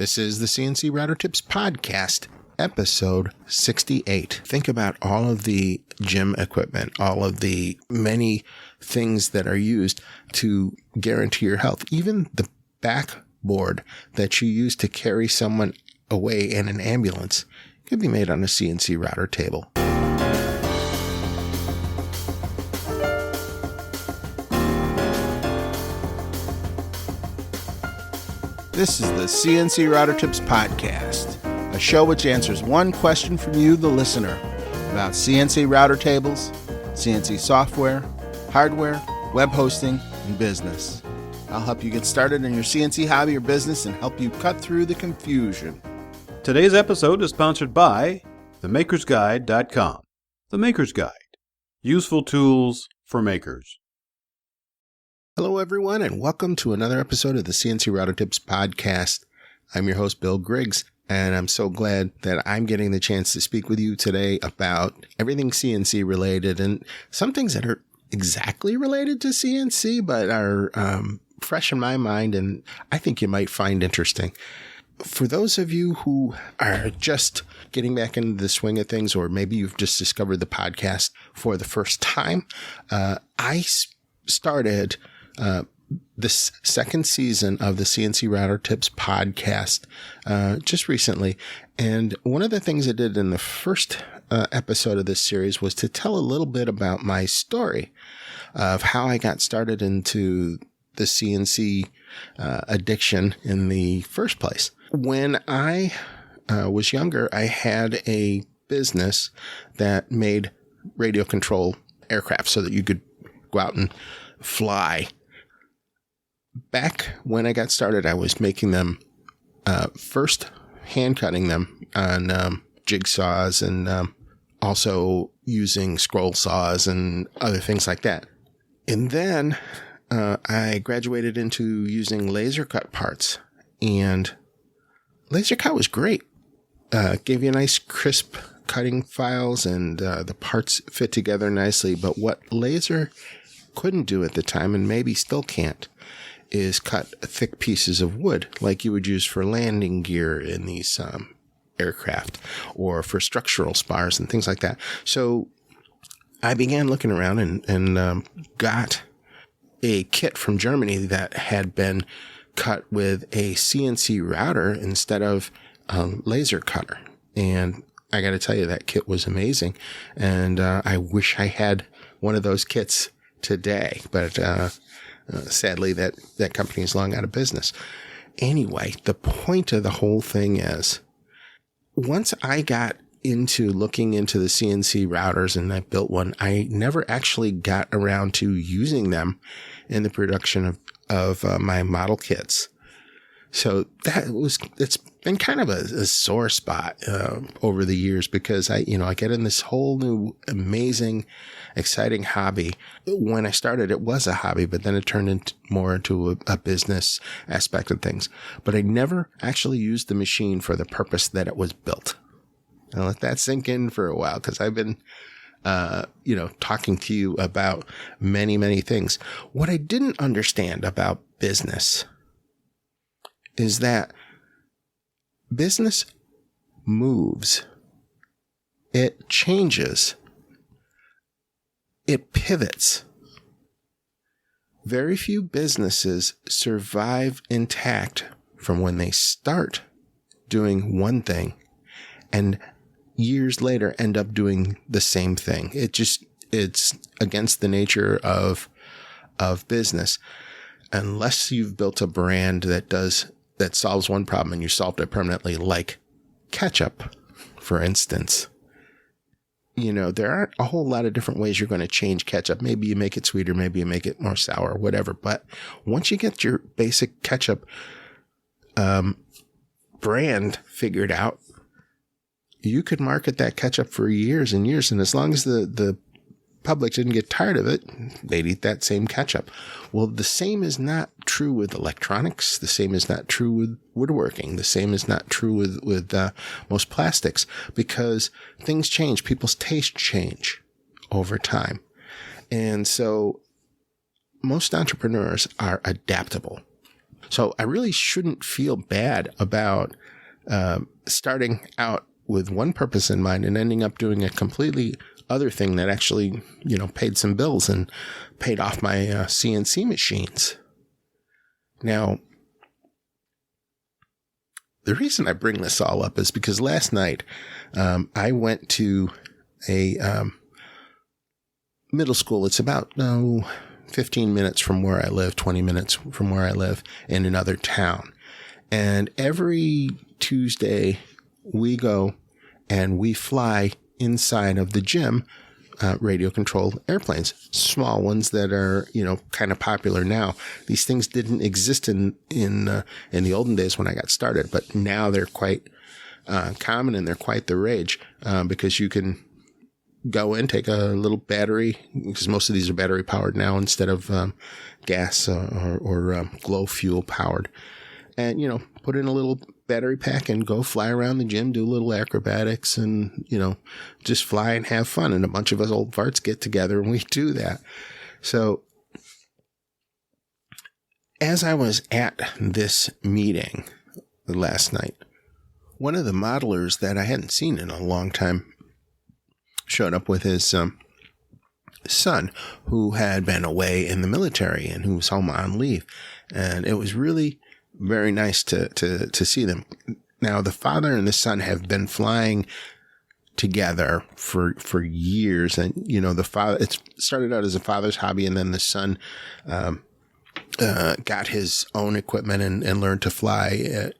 This is the CNC Router Tips Podcast, episode 68. Think about all of the gym equipment, all of the many things that are used to guarantee your health. Even the backboard that you use to carry someone away in an ambulance could be made on a CNC router table. This is the CNC Router Tips Podcast, a show which answers one question from you, the listener, about CNC router tables, CNC software, hardware, web hosting, and business. I'll help you get started in your CNC hobby or business and help you cut through the confusion. Today's episode is sponsored by themakersguide.com. The Maker's Guide. Useful tools for makers. Hello, everyone, and welcome to another episode of the CNC Router Tips Podcast. I'm your host, Bill Griggs, and I'm so glad that I'm getting the chance to speak with you today about everything CNC related and some things that are exactly related to CNC, but are fresh in my mind and I think you might find interesting. For those of you who are just getting back into the swing of things, or maybe you've just discovered the podcast for the first time, I started this second season of the CNC Router Tips Podcast just recently. And one of the things I did in the first episode of this series was to tell a little bit about my story of how I got started into the CNC addiction in the first place. When I was younger, I had a business that made radio control aircraft so that you could go out and fly. Back when I got started, I was making them, first hand cutting them on jigsaws and also using scroll saws and other things like that. And then I graduated into using laser cut parts, and laser cut was great. Gave you nice crisp cutting files, and the parts fit together nicely. But what laser couldn't do at the time, and maybe still can't, is cut thick pieces of wood like you would use for landing gear in these aircraft or for structural spars and things like that. So I began looking around and got a kit from Germany that had been cut with a CNC router instead of a laser cutter. And I got to tell you, that kit was amazing. And I wish I had one of those kits today, but sadly that company is long out of business. Anyway, the point of the whole thing is, once I got into looking into the CNC routers and I built one, I never actually got around to using them in the production of my model kits. So it's been kind of a sore spot over the years, because I get in this whole new amazing, exciting hobby. When I started, it was a hobby, but then it turned more into a business aspect of things. But I never actually used the machine for the purpose that it was built. I'll let that sink in for a while, because I've been talking to you about many, many things. What I didn't understand about business is that business moves. It changes. It pivots. Very few businesses survive intact from when they start doing one thing and years later end up doing the same thing. It's against the nature of business. Unless you've built a brand that solves one problem and you solved it permanently, like ketchup, for instance. There aren't a whole lot of different ways you're going to change ketchup. Maybe you make it sweeter, maybe you make it more sour, whatever. But once you get your basic ketchup brand figured out, you could market that ketchup for years and years. And as long as the public didn't get tired of it, they'd eat that same ketchup. Well, the same is not true with electronics. The same is not true with woodworking. The same is not true with most plastics, because things change. People's tastes change over time. And so most entrepreneurs are adaptable. So I really shouldn't feel bad about starting out with one purpose in mind and ending up doing a completely other thing that actually, paid some bills and paid off my CNC machines. Now, the reason I bring this all up is because last night I went to a middle school. It's about 15 minutes from where I live, 20 minutes from where I live in another town. And every Tuesday we go and we fly inside of the gym radio-controlled airplanes, small ones that are, kind of popular now. These things didn't exist in the olden days when I got started, but now they're quite common and they're quite the rage because you can go in, take a little battery, because most of these are battery powered now instead of gas or glow fuel powered, and put in a little battery pack and go fly around the gym, do a little acrobatics, and just fly and have fun. And a bunch of us old farts get together and we do that. So as I was at this meeting last night, one of the modelers that I hadn't seen in a long time showed up with his son, who had been away in the military and who was home on leave. And it was really very nice to see them. Now, the father and the son have been flying together for years. And, the father, it started out as a father's hobby, and then the son got his own equipment and learned to fly,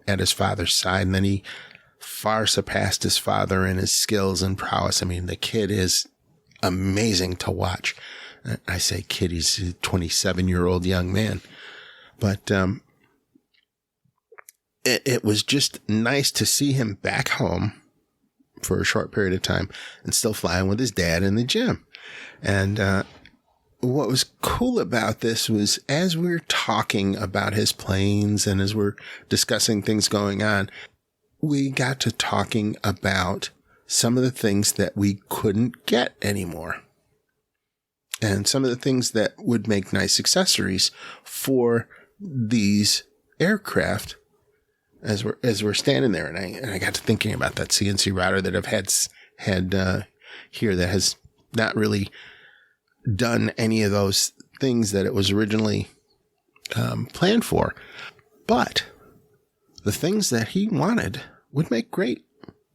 at his father's side. And then he far surpassed his father in his skills and prowess. I mean, the kid is amazing to watch. I say kid, he's a 27-year-old young man. But it was just nice to see him back home for a short period of time and still flying with his dad in the gym. And what was cool about this was, as we were talking about his planes and as we're discussing things going on, we got to talking about some of the things that we couldn't get anymore. And some of the things that would make nice accessories for these aircraft as we're standing there. And I got to thinking about that CNC router that I've had here that has not really done any of those things that it was originally planned for. But the things that he wanted would make great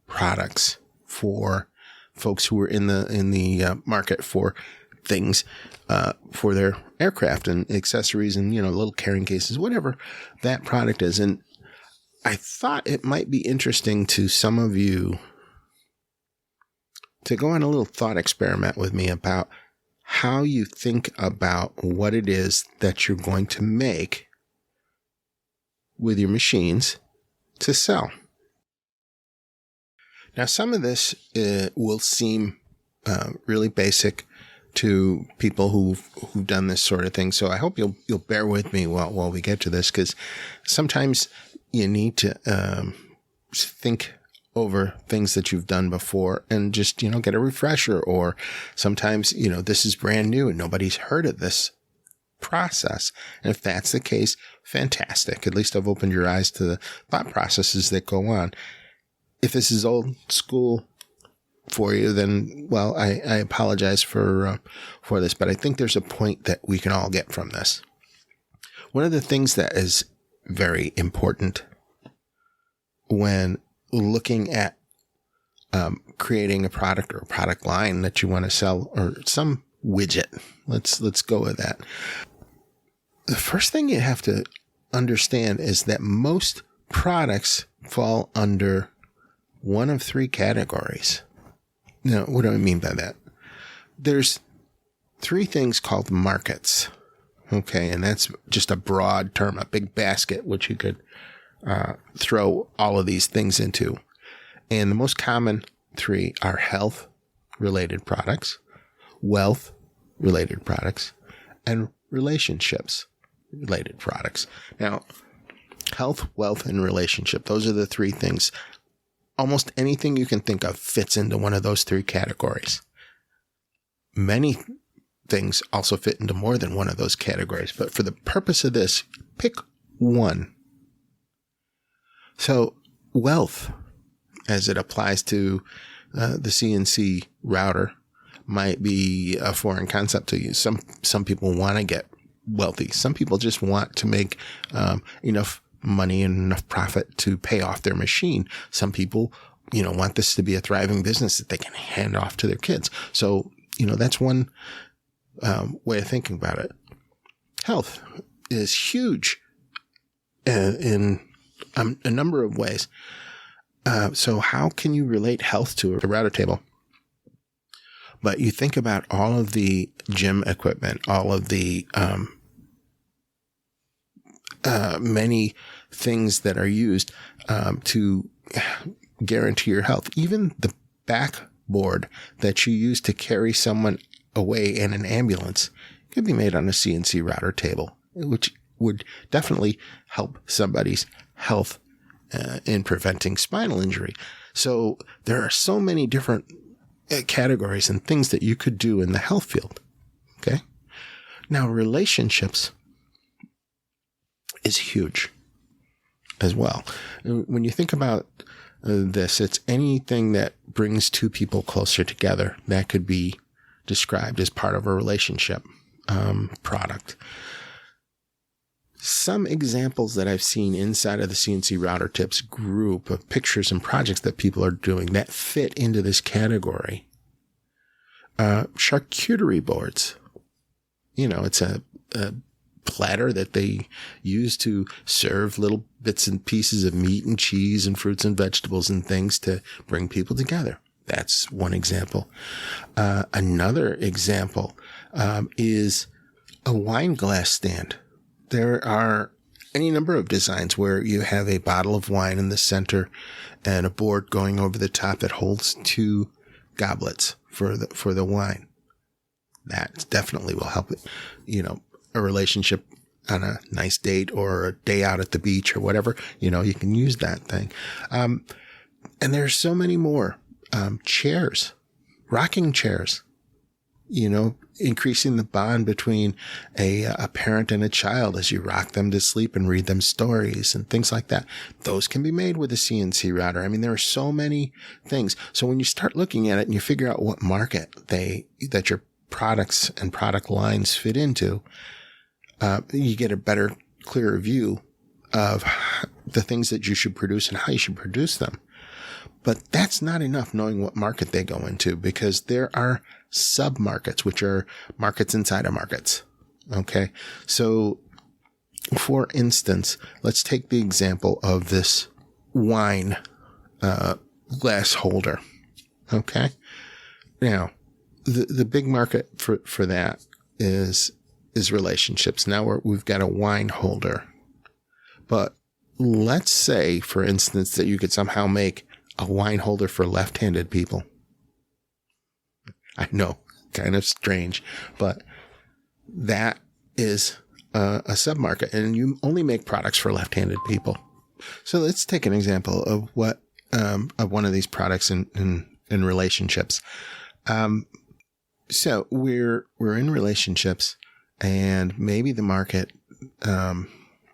products for folks who were in the market for things for their aircraft and accessories and, little carrying cases, whatever that product is. And I thought it might be interesting to some of you to go on a little thought experiment with me about how you think about what it is that you're going to make with your machines to sell. Now, some of this will seem really basic to people who've done this sort of thing. So I hope you'll bear with me while we get to this, because sometimes you need to think over things that you've done before and just, get a refresher. Or sometimes, this is brand new and nobody's heard of this process. And if that's the case, fantastic. At least I've opened your eyes to the thought processes that go on. If this is old school for you, then, well, I apologize for this, but I think there's a point that we can all get from this. One of the things that is very important when looking at creating a product or a product line that you want to sell, or some widget, let's go with that. The first thing you have to understand is that most products fall under one of three categories. Now, what do I mean by that? There's three things called markets. Okay, and that's just a broad term, a big basket, which you could throw all of these things into. And the most common three are health-related products, wealth-related products, and relationships-related products. Now, health, wealth, and relationship, those are the three things. Almost anything you can think of fits into one of those three categories. Many things also fit into more than one of those categories, but for the purpose of this, pick one. So wealth, as it applies to the CNC router, might be a foreign concept to you. Some people want to get wealthy. Some people just want to make enough money and enough profit to pay off their machine. Some people, want this to be a thriving business that they can hand off to their kids. So, that's one way of thinking about it. Health is huge in a number of ways. So how can you relate health to a router table? But you think about all of the gym equipment, all of the many things that are used to guarantee your health. Even the backboard that you use to carry someone away in an ambulance could be made on a CNC router table, which would definitely help somebody's health in preventing spinal injury. So there are so many different categories and things that you could do in the health field. Okay. Now, relationships is huge as well. When you think about this, it's anything that brings two people closer together that could be described as part of a relationship product. Some examples that I've seen inside of the CNC Router Tips group of pictures and projects that people are doing that fit into this category. Charcuterie boards. It's a platter that they use to serve little bits and pieces of meat and cheese and fruits and vegetables and things to bring people together. That's one example. Another example is a wine glass stand. There are any number of designs where you have a bottle of wine in the center and a board going over the top that holds two goblets for the wine. That definitely will help it, a relationship on a nice date or a day out at the beach or whatever, you can use that thing. And there's so many more. Chairs, rocking chairs, increasing the bond between a parent and a child as you rock them to sleep and read them stories and things like that. Those can be made with a CNC router. I mean, there are so many things. So when you start looking at it and you figure out what market that your products and product lines fit into, you get a better, clearer view of the things that you should produce and how you should produce them. But that's not enough knowing what market they go into, because there are sub-markets, which are markets inside of markets. Okay. So for instance, let's take the example of this wine, glass holder. Okay. Now the big market for that is relationships. Now we've got a wine holder, but let's say, for instance, that you could somehow make a wine holder for left-handed people. I know, kind of strange, but that is a sub-market, and you only make products for left-handed people. So let's take an example of what of one of these products in relationships. So we're in relationships, and maybe the market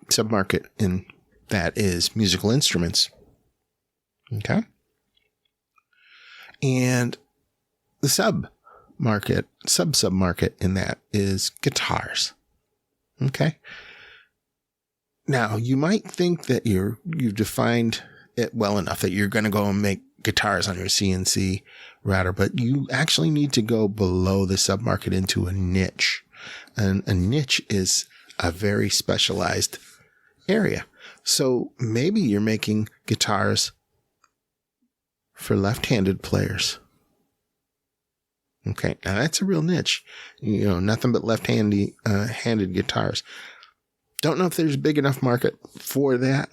sub-market in that is musical instruments. Okay. And the sub-market in that is guitars. Okay. Now, you might think that you've defined it well enough that you're going to go and make guitars on your CNC router, but you actually need to go below the sub-market into a niche. And a niche is a very specialized area. So maybe you're making guitars for left-handed players. Okay, now that's a real niche. Nothing but left-handed handed guitars. Don't know if there's a big enough market for that,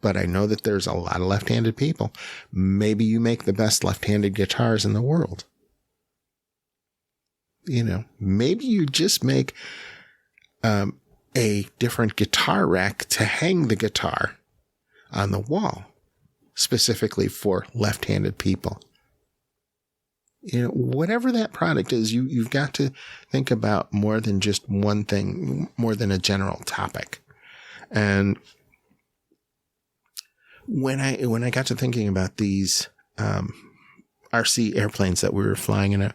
but I know that there's a lot of left-handed people. Maybe you make the best left-handed guitars in the world. Maybe you just make a different guitar rack to hang the guitar on the wall, specifically for left-handed people. Whatever that product is, you've got to think about more than just one thing, more than a general topic. And when I got to thinking about these RC airplanes that we were flying in,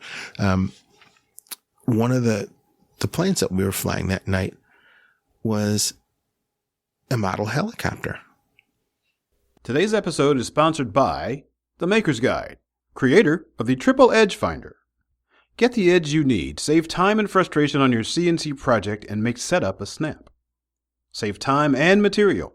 one of the planes that we were flying that night was a model helicopter. Today's episode is sponsored by The Maker's Guide, creator of the Triple Edge Finder. Get the edge you need, save time and frustration on your CNC project, and make setup a snap. Save time and material.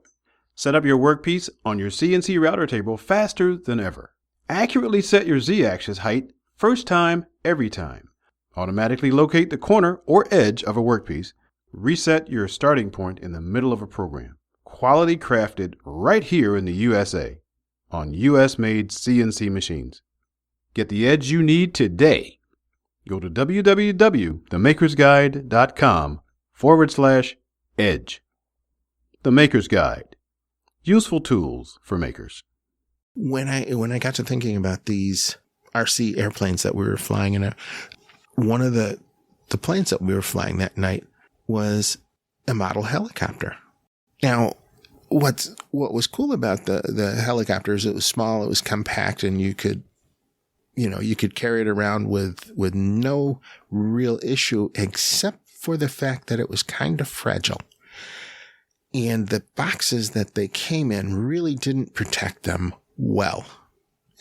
Set up your workpiece on your CNC router table faster than ever. Accurately set your Z-axis height first time, every time. Automatically locate the corner or edge of a workpiece. Reset your starting point in the middle of a program. Quality crafted right here in the USA on US-made CNC machines. Get the edge you need today. Go to www.themakersguide.com/edge. The Maker's Guide. Useful tools for makers. When I got to thinking about these RC airplanes that we were flying in, one of the planes that we were flying that night was a model helicopter. Now, what was cool about the helicopter is it was small, it was compact, and you could carry it around with no real issue, except for the fact that it was kind of fragile. And the boxes that they came in really didn't protect them well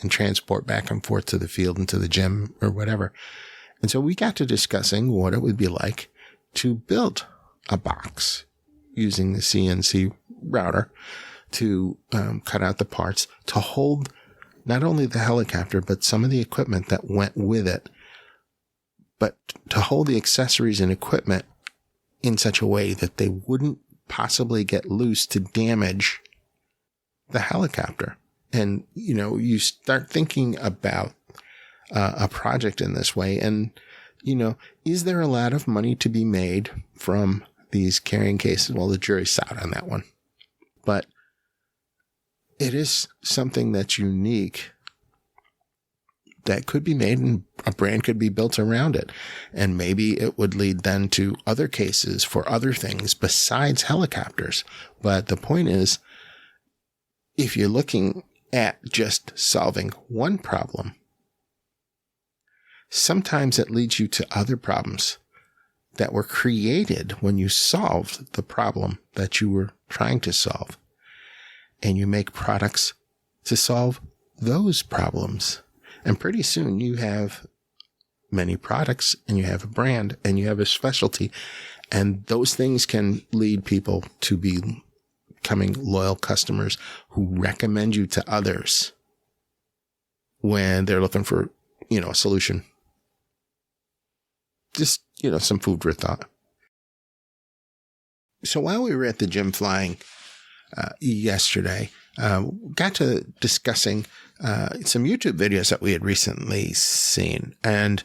and transport back and forth to the field and to the gym or whatever. And so we got to discussing what it would be like to build a box using the CNC router to cut out the parts to hold not only the helicopter, but some of the equipment that went with it, but to hold the accessories and equipment in such a way that they wouldn't possibly get loose to damage the helicopter. And, you start thinking about a project in this way. And, is there a lot of money to be made from these carrying cases? Well, the jury's out on that one. But it is something that's unique that could be made and a brand could be built around it. And maybe it would lead then to other cases for other things besides helicopters. But the point is, if you're looking at just solving one problem, sometimes it leads you to other problems that were created when you solved the problem that you were trying to solve. And you make products to solve those problems. And pretty soon you have many products and you have a brand and you have a specialty. And those things can lead people to becoming loyal customers who recommend you to others when they're looking for, a solution. Just, some food for thought. So while we were at the gym flying yesterday, got to discussing some YouTube videos that we had recently seen. And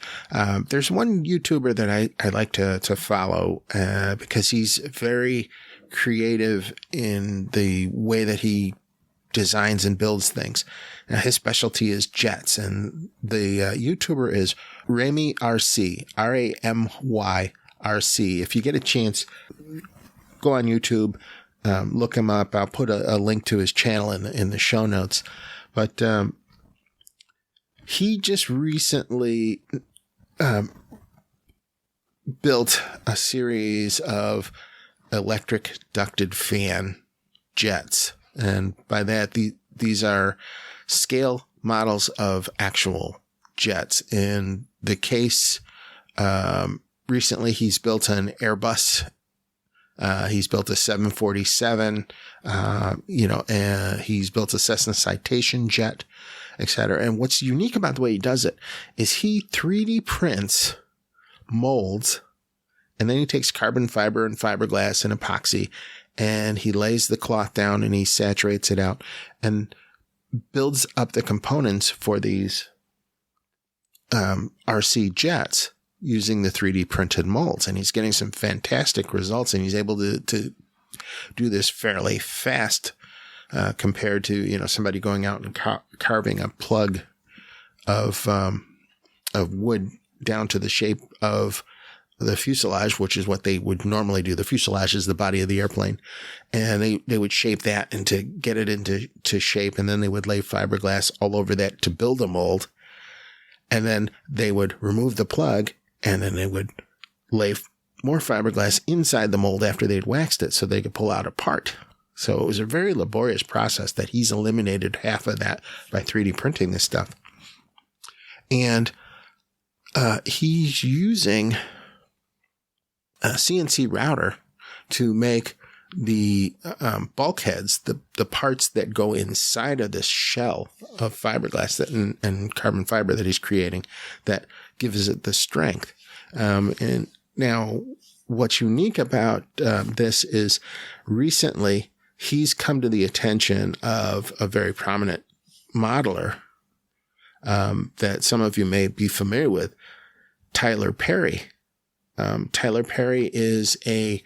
there's one YouTuber that I like to follow because he's very creative in the way that he designs and builds things. Now, his specialty is jets, and the YouTuber is Ramy RC, RAMY RC. If you get a chance, go on YouTube, look him up. I'll put a link to his channel in the show notes. But he just recently built a series of electric ducted fan jets. And by that, these are scale models of actual jets. In the case, recently he's built an Airbus. He's built a 747, he's built a Cessna Citation jet, etc. And what's unique about the way he does it is he 3D prints molds, and then he takes carbon fiber and fiberglass and epoxy, and he lays the cloth down and he saturates it out and builds up the components for these RC jets using the 3D printed molds. And he's getting some fantastic results, and he's able to do this fairly fast compared to, somebody going out and carving a plug of wood down to the shape of the fuselage, which is what they would normally do. The fuselage is the body of the airplane. And they would shape that and to get it into shape. And then they would lay fiberglass all over that to build a mold. And then they would remove the plug, and then they would lay more fiberglass inside the mold after they'd waxed it so they could pull out a part. So it was a very laborious process that he's eliminated half of that by 3D printing this stuff. And he's using a CNC router to make the bulkheads, the parts that go inside of this shell of fiberglass and carbon fiber that he's creating that gives it the strength. And now what's unique about this is recently he's come to the attention of a very prominent modeler that some of you may be familiar with, Tyler Perry. Tyler Perry is a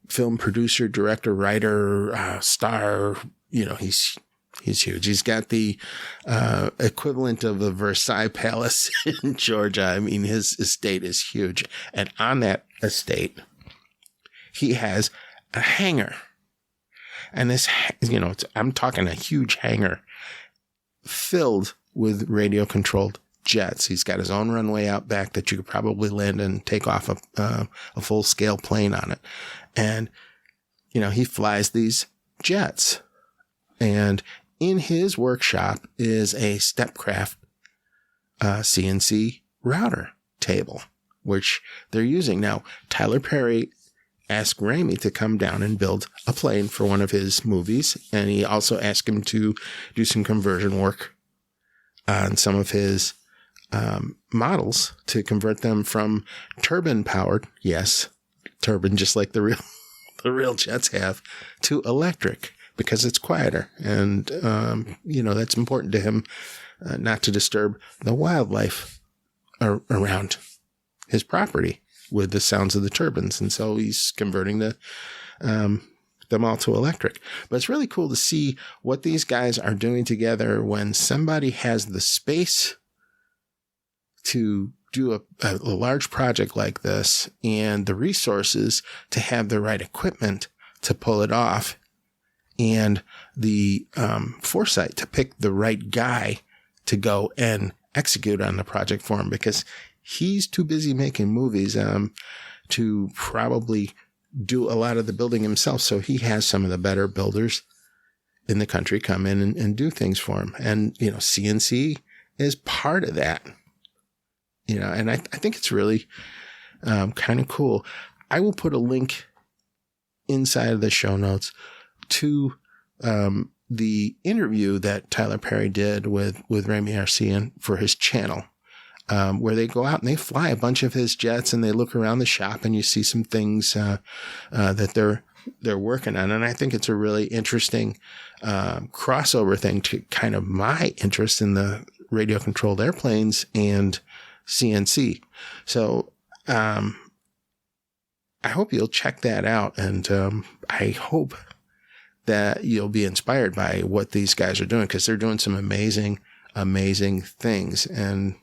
film producer, director, writer, star. He's huge. He's got the equivalent of the Versailles Palace in Georgia. I mean, his estate is huge. And on that estate, he has a hangar. And this, I'm talking a huge hangar filled with radio-controlled jets. He's got his own runway out back that you could probably land and take off a full-scale plane on it. And, he flies these jets. And in his workshop is a Stepcraft CNC router table, which they're using. Now, Tyler Perry asked Ramey to come down and build a plane for one of his movies. And he also asked him to do some conversion work on some of his models to convert them from turbine powered, yes, turbine, just like the real jets have, to electric, because it's quieter. And, that's important to him, not to disturb the wildlife around his property with the sounds of the turbines. And so he's converting them all to electric. But it's really cool to see what these guys are doing together when somebody has the space to do a large project like this and the resources to have the right equipment to pull it off and the foresight to pick the right guy to go and execute on the project for him, because he's too busy making movies to probably do a lot of the building himself. So he has some of the better builders in the country come in and do things for him. And, CNC is part of that. And I think it's really kind of cool. I will put a link inside of the show notes to the interview that Tyler Perry did with Ramey Arcian for his channel, where they go out and they fly a bunch of his jets and they look around the shop and you see some things that they're working on. And I think it's a really interesting crossover thing to kind of my interest in the radio controlled airplanes and CNC. So, I hope you'll check that out. And, I hope that you'll be inspired by what these guys are doing, because they're doing some amazing, amazing things. And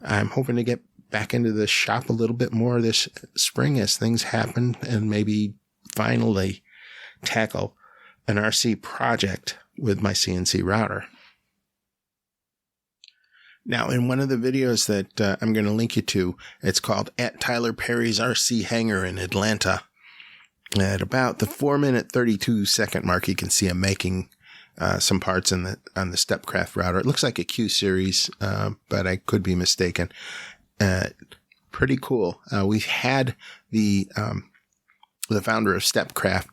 I'm hoping to get back into the shop a little bit more this spring as things happen, and maybe finally tackle an RC project with my CNC router. Now, in one of the videos that I'm going to link you to, it's called At Tyler Perry's RC Hangar in Atlanta. At about the 4-minute, 32-second mark, you can see him making some parts on the Stepcraft router. It looks like a Q series, but I could be mistaken. Pretty cool. We had the founder of Stepcraft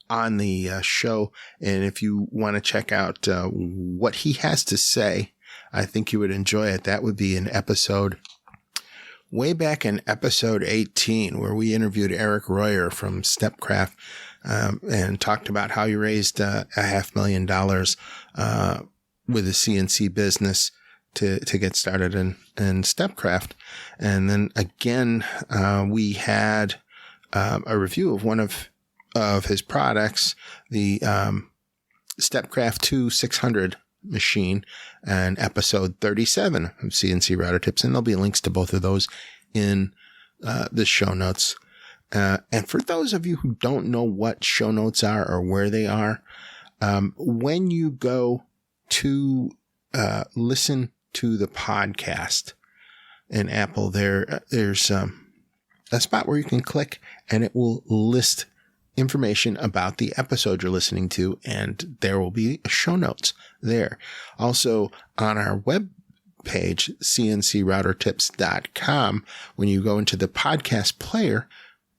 on the show, and if you want to check out what he has to say, I think you would enjoy it. That would be an episode way back in episode 18, where we interviewed Eric Royer from Stepcraft and talked about how he raised $500,000 with the CNC business to get started in Stepcraft. And then again, we had a review of one of his products, the Stepcraft 2600 machine, and episode 37 of CNC Router Tips. And there'll be links to both of those in the show notes. And for those of you who don't know what show notes are or where they are, when you go to listen to the podcast in Apple, there's a spot where you can click and it will list information about the episode you're listening to, and there will be show notes there. Also, on our web page, CNCRouterTips.com, when you go into the podcast player,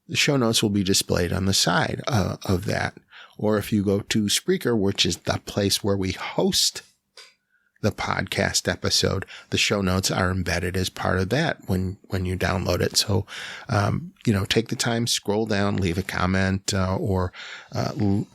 the show notes will be displayed on the side of that. Or if you go to Spreaker, which is the place where we host the podcast episode, the show notes are embedded as part of that when you download it. So, take the time, scroll down, leave a comment, or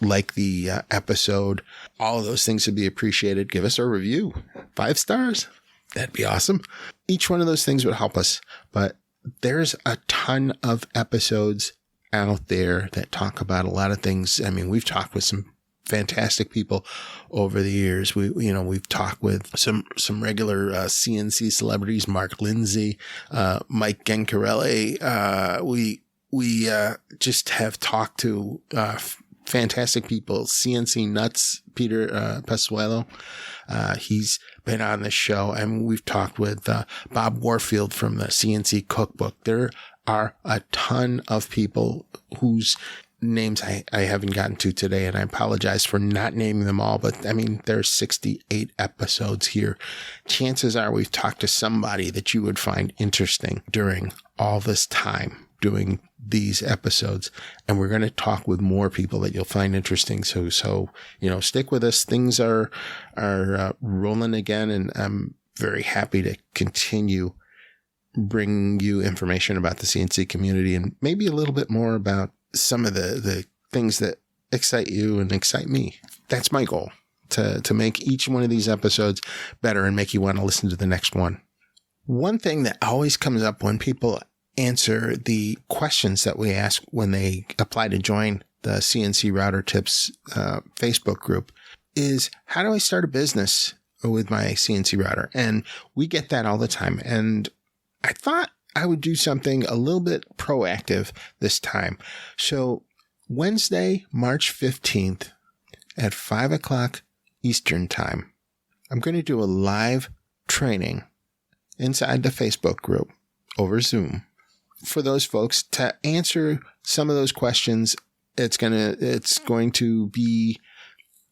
like the episode. All of those things would be appreciated. Give us a review. 5 stars. That'd be awesome. Each one of those things would help us. But there's a ton of episodes out there that talk about a lot of things. I mean, we've talked with some fantastic people over the years. We've talked with some regular CNC celebrities, Mark Lindsay, Mike Gencarelli. We just have talked to fantastic people. CNC Nuts, Peter Pesuelo. He's been on the show, and we've talked with Bob Warfield from the CNC Cookbook. There are a ton of people whose names I haven't gotten to today, and I apologize for not naming them all, but I mean, there's 68 episodes here. Chances are we've talked to somebody that you would find interesting during all this time doing these episodes, and we're going to talk with more people that you'll find interesting. So stick with us. Things are rolling again, and I'm very happy to continue bringing you information about the CNC community and maybe a little bit more about some of the things that excite you and excite me. That's my goal, to make each one of these episodes better and make you want to listen to the next one. One thing that always comes up when people answer the questions that we ask when they apply to join the CNC Router Tips Facebook group is, how do I start a business with my CNC router? And we get that all the time. And I thought I would do something a little bit proactive this time. So Wednesday, March 15th at 5 o'clock Eastern time, I'm going to do a live training inside the Facebook group over Zoom for those folks to answer some of those questions. It's going to be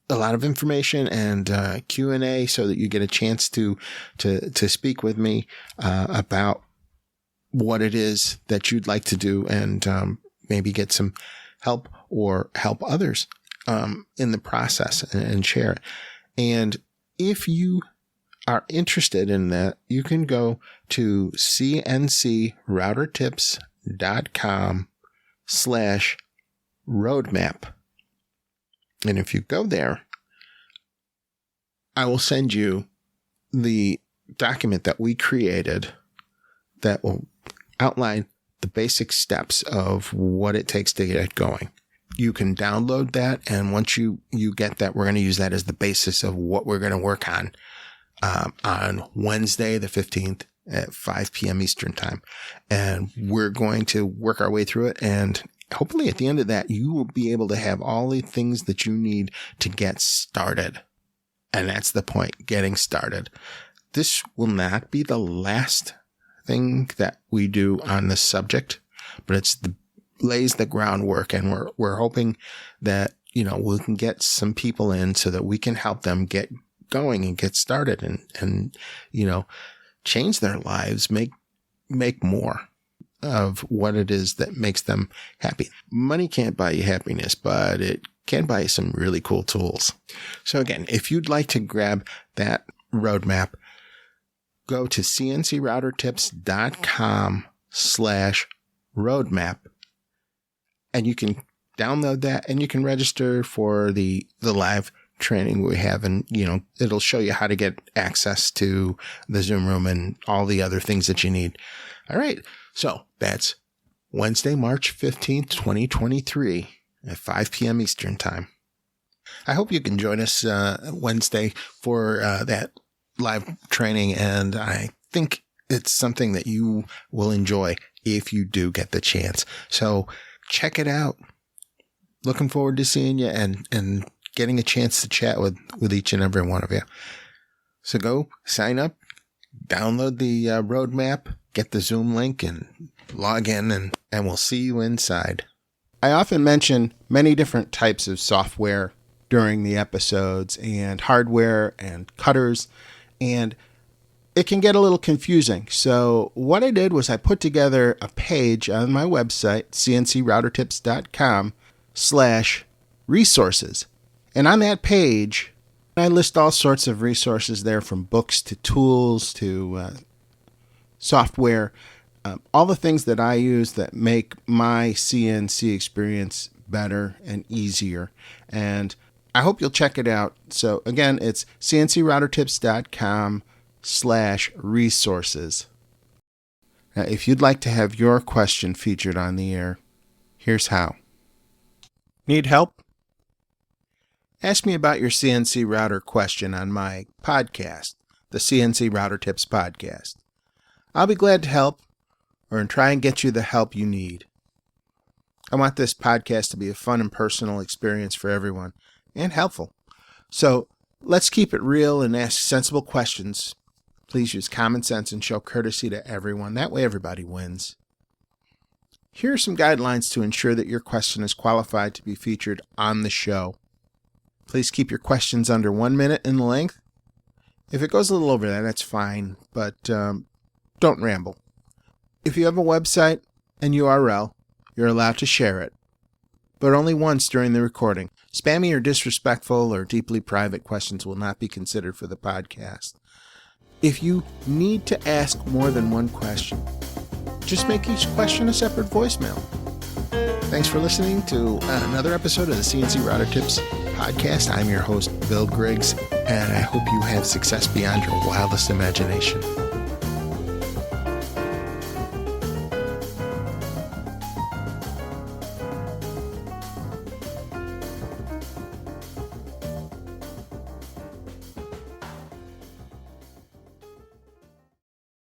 a lot of information and Q&A so that you get a chance to speak with me about what it is that you'd like to do, and maybe get some help or help others in the process and share it. And if you are interested in that, you can go to CNCRouterTips.com/roadmap. And if you go there, I will send you the document that we created that will outline the basic steps of what it takes to get going. You can download that, and once you get that, we're going to use that as the basis of what we're going to work on Wednesday the 15th at 5 p.m. Eastern time. And we're going to work our way through it, and hopefully at the end of that, you will be able to have all the things that you need to get started. And that's the point, getting started. This will not be the last thing that we do on this subject, but it's lays the groundwork, and we're hoping that we can get some people in so that we can help them get going and get started and change their lives, make more of what it is that makes them happy. Money can't buy you happiness, but it can buy you some really cool tools. So again, if you'd like to grab that roadmap, go to CNCRouterTips.com/roadmap, and you can download that, and you can register for the live training we have. And, it'll show you how to get access to the Zoom room and all the other things that you need. All right. So that's Wednesday, March 15th, 2023 at 5 p.m. Eastern time. I hope you can join us Wednesday for that live training. And I think it's something that you will enjoy if you do get the chance. So check it out. Looking forward to seeing you and getting a chance to chat with each and every one of you. So go sign up, download the roadmap, get the Zoom link, and log in, and we'll see you inside. I often mention many different types of software during the episodes, and hardware and cutters, and it can get a little confusing. So what I did was I put together a page on my website, CNCRoutertips.com/resources. And on that page, I list all sorts of resources there, from books to tools to software, all the things that I use that make my CNC experience better and easier. And I hope you'll check it out. So again, it's CNCRoutertips.com/resources. Now, if you'd like to have your question featured on the air, here's how. Need help? Ask me about your CNC router question on my podcast, the CNC Router Tips Podcast. I'll be glad to help, or try and get you the help you need. I want this podcast to be a fun and personal experience for everyone, and helpful. So let's keep it real and ask sensible questions. Please use common sense and show courtesy to everyone. That way everybody wins. Here are some guidelines to ensure that your question is qualified to be featured on the show. Please keep your questions under 1 minute in length. If it goes a little over that, that's fine, but don't ramble. If you have a website and URL, you're allowed to share it, but only once during the recording. Spammy or disrespectful or deeply private questions will not be considered for the podcast. If you need to ask more than one question, just make each question a separate voicemail. Thanks for listening to another episode of the CNC Router Tips Podcast. I'm your host, Bill Griggs, and I hope you have success beyond your wildest imagination.